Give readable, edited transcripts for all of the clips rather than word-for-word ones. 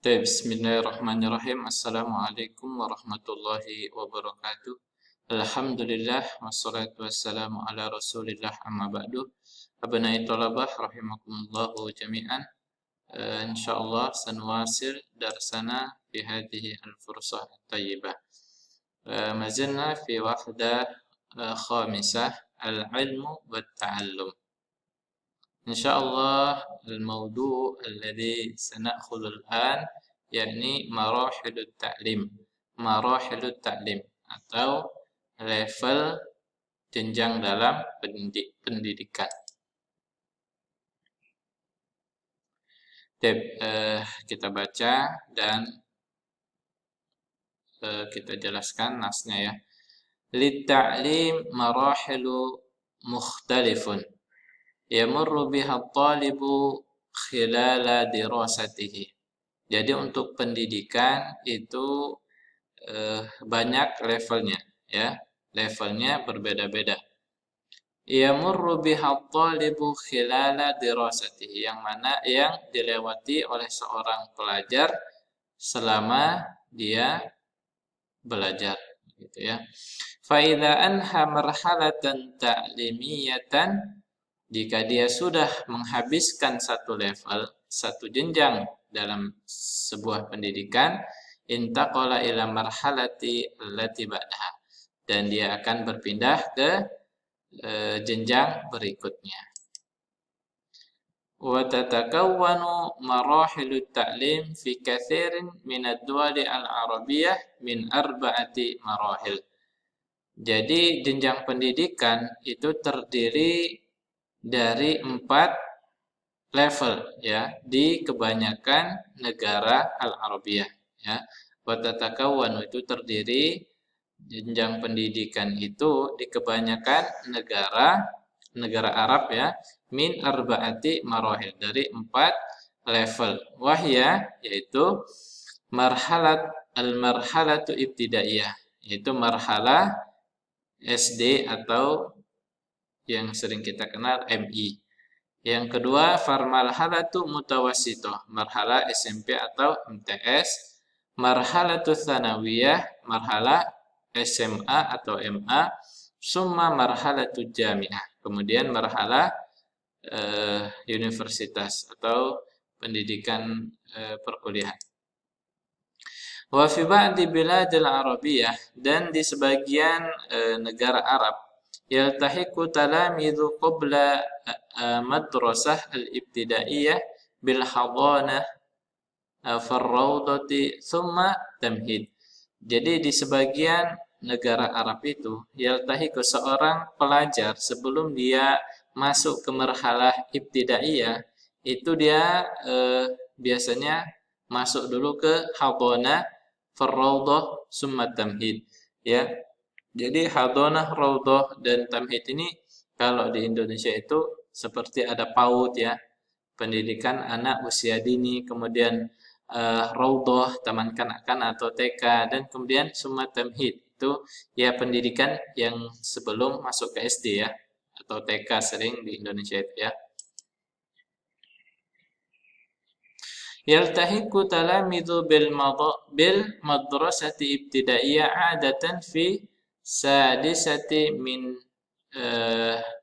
Bismillahirrahmanirrahim. Assalamualaikum warahmatullahi wabarakatuh. Alhamdulillah wassalatu wassalamu ala Rasulillah amma ba'du. Abnai talabah rahimakumullahu jami'an. Insyaallah sanuwasil darsana fi hadhihi al-fursah at-tayyibah. Ma zilna fi wahdah khamisah al-ilmu wat-ta'allum. إن شاء الله الموضوع الذي سنأخذ الآن يعني مراحل التعليم atau level jenjang dalam pendidikan. Kita baca dan kita jelaskan nasnya ya. Lit-ta'lim marahilu mukhtalifun yamurru biha at-talibu khilala dirasatihi. Jadi untuk pendidikan itu banyak levelnya ya. Levelnya berbeda-beda. Yamurru biha at-talibu khilala dirasatihi, yang mana yang dilewati oleh seorang pelajar selama dia belajar gitu ya. Fa idza anha marhalatan ta'limiyatan, jika dia sudah menghabiskan satu level, satu jenjang dalam sebuah pendidikan, intaqala ila marhalati allati ba'daha, dan dia akan berpindah ke jenjang berikutnya. Wa tatakawwanu marahilut ta'lim fi katsirin min ad-duwali al-arabiyyah min arba'ati marahil. Jadi jenjang pendidikan itu terdiri dari 4 level ya di kebanyakan negara al-Arabiyah ya. Wa tatakawwanu itu terdiri, jenjang pendidikan itu di kebanyakan negara Arab ya, min arba'ati marahil, dari 4 level. Wahya yaitu marhalatu ibtidaiyah, yaitu marhalah SD atau yang sering kita kenal MI. Yang kedua, marhalatu mutawassithah, marhalah SMP atau MTS. Marhalatu tsanawiyah, marhalah SMA atau MA. Summa marhalatu jami'ah, kemudian marhalah universitas atau pendidikan perkuliahan. Wa fi ba'di biladil arabiyyah, dan di sebagian negara Arab, yaltahiqu talamidhu qabla madrasah al-ibtidaiyah bil hadanah farraudati thumma tamhid. Jadi di sebagian negara Arab itu, yaltahiqu, seorang pelajar sebelum dia masuk ke marhalah ibtidaiyah itu dia biasanya masuk dulu ke hadanah farraudah thumma tamhid ya. Jadi hadanah, raudhah, dan tamhid ini kalau di Indonesia itu seperti ada PAUD ya, pendidikan anak usia dini, kemudian raudhah, taman kanak-kanak atau TK, dan kemudian summa tamhid, itu ya pendidikan yang sebelum masuk ke SD ya, atau TK sering di Indonesia itu ya. Yaltahiqu talamidhu bil madrasati ibtidaiyah adatan fi sadisati min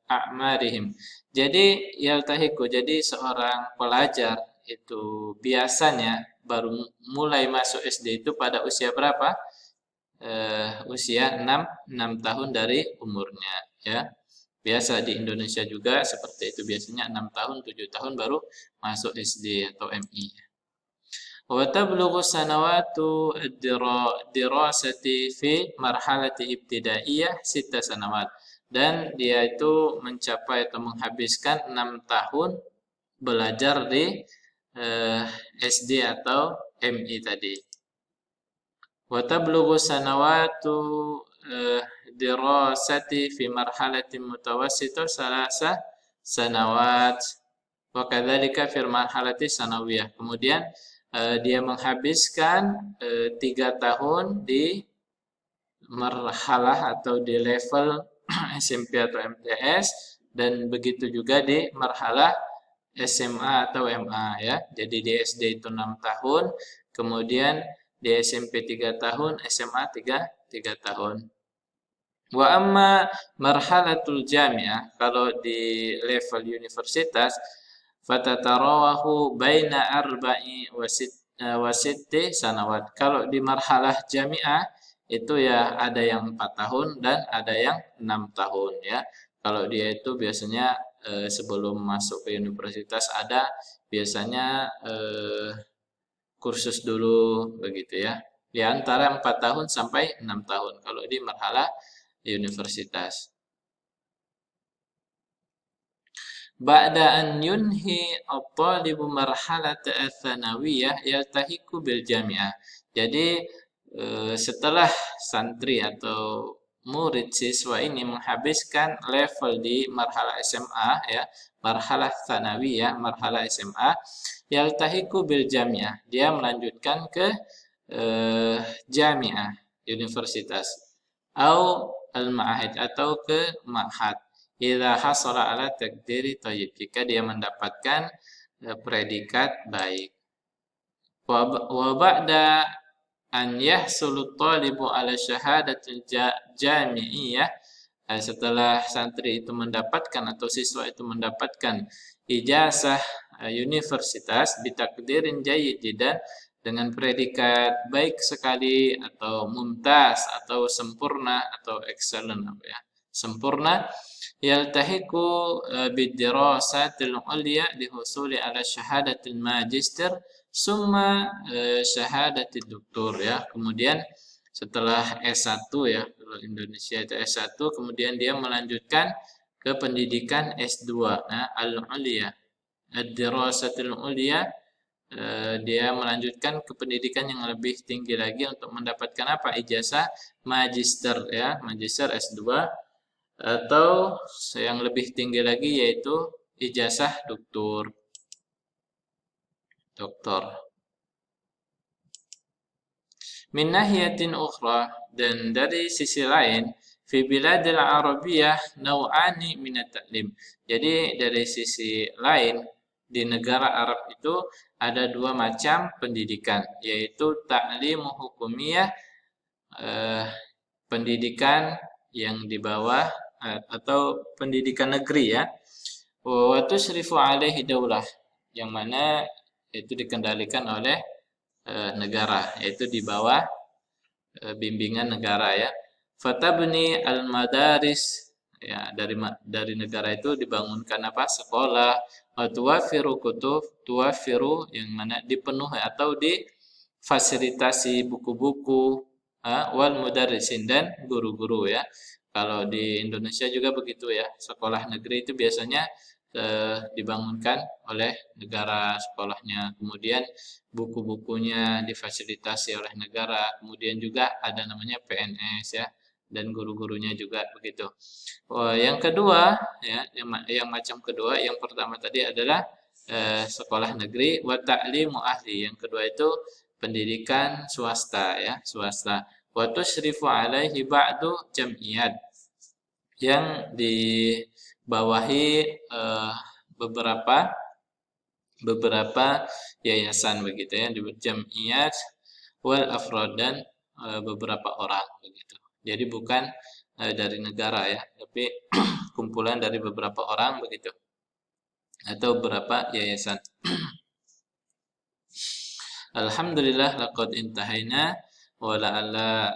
a'marihim. Jadi yaltahiqu, jadi seorang pelajar itu biasanya baru mulai masuk SD itu pada usia berapa? Usia 6 tahun dari umurnya ya. Biasa di Indonesia juga seperti itu, biasanya 6 tahun, 7 tahun baru masuk SD atau MI. Wa tablughu sanawatu dirasati fi marhalati ibtidaiyah 6 sanawat, dan dia itu mencapai atau menghabiskan 6 tahun belajar di SD atau MI tadi. Wa tablughu sanawatu dirasati fi marhalati mutawassithah 3 sanawat wa kadzalika fi marhalati sanawiyah. Kemudian dia menghabiskan 3 tahun di marhalah atau di level SMP atau MTS, dan begitu juga di marhalah SMA atau MA ya. Jadi di SD itu 6 tahun, Kemudian di SMP 3 tahun, SMA 3 tahun. Wa amma marhalatul jami'ah, kalau di level universitas, fatatarawahu baina arba'i wa sitti sanawat. Kalau di marhalah jami'ah itu ya ada yang 4 tahun dan ada yang 6 tahun ya. Kalau dia itu biasanya sebelum masuk ke universitas ada biasanya kursus dulu begitu ya. Di antara 4 tahun sampai 6 tahun kalau di marhalah universitas. Ba'da an yunhi at-talibu marhalata ats-tsanawiyah yaltahiqu bil jami'ah. Jadi setelah santri atau murid siswa ini menghabiskan level di marhalah SMA ya, marhalah tsanawiyah, marhalah SMA, yaltahiqu bil jami'ah. Dia melanjutkan ke jami'ah, universitas. Au al-ma'ahid atau ke ma'had. Idza hasala ala takdiri thayyib, jika dia mendapatkan predikat baik. Wa ba'da an yahsulu talibu ala syahadatil jami'iyah, setelah santri itu mendapatkan atau siswa itu mendapatkan ijazah universitas bitakdirin jayyid dan dengan predikat baik sekali atau mumtaz atau sempurna atau excellent apa ya, sempurna, yaltahiqu bidirasatil ulya lihusuli ala syahadatil magister summa syahadatil doktor ya. Kemudian setelah S1 ya, kalau Indonesia itu S1, kemudian dia melanjutkan ke pendidikan S2. Nah, al-ulya, ad-dirasatul ulya, dia melanjutkan ke pendidikan yang lebih tinggi lagi untuk mendapatkan apa? Ijazah magister ya, magister S2, atau yang lebih tinggi lagi yaitu ijazah doktor. Min nahiyatin ukhra, dan dari sisi lain, fi biladil arabiyah naw'ani min at-ta'lim. Jadi dari sisi lain di negara Arab itu ada dua macam pendidikan, yaitu ta'limu hukumiyah, pendidikan yang di bawah atau pendidikan negeri ya. Wa tusrifu alaihi daulah, yang mana itu dikendalikan oleh negara, yaitu di bawah bimbingan negara ya. Fatabni al-madaris, ya, dari negara itu dibangunkan apa? Sekolah. Wa tuwaffiru kutub, tuwaffiru yang mana dipenuhi atau difasilitasi buku-buku, wal mudarrisin dan guru-guru ya. Kalau di Indonesia juga begitu ya. Sekolah negeri itu biasanya dibangunkan oleh negara sekolahnya, kemudian buku-bukunya difasilitasi oleh negara, kemudian juga ada namanya PNS ya, dan guru-gurunya juga begitu. Yang kedua ya, yang macam kedua, yang pertama tadi adalah sekolah negeri, wa ta'limu ahli. Yang kedua itu pendidikan swasta ya, swasta. Wa tusyrifu alaihi ba'du jam'iyat, yang dibawahi beberapa yayasan begitu ya, di jam'iyat wal afrad, dan beberapa orang begitu. Jadi bukan dari negara ya, tapi kumpulan dari beberapa orang begitu, atau beberapa yayasan. Alhamdulillah laqad intahaina wa la'alla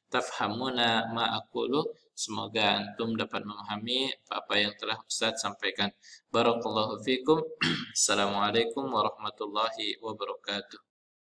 tafhamuna ma aqulu. Semoga antum dapat memahami apa yang telah Ustaz sampaikan. Barakallahu fikum. Assalamualaikum warahmatullahi wabarakatuh.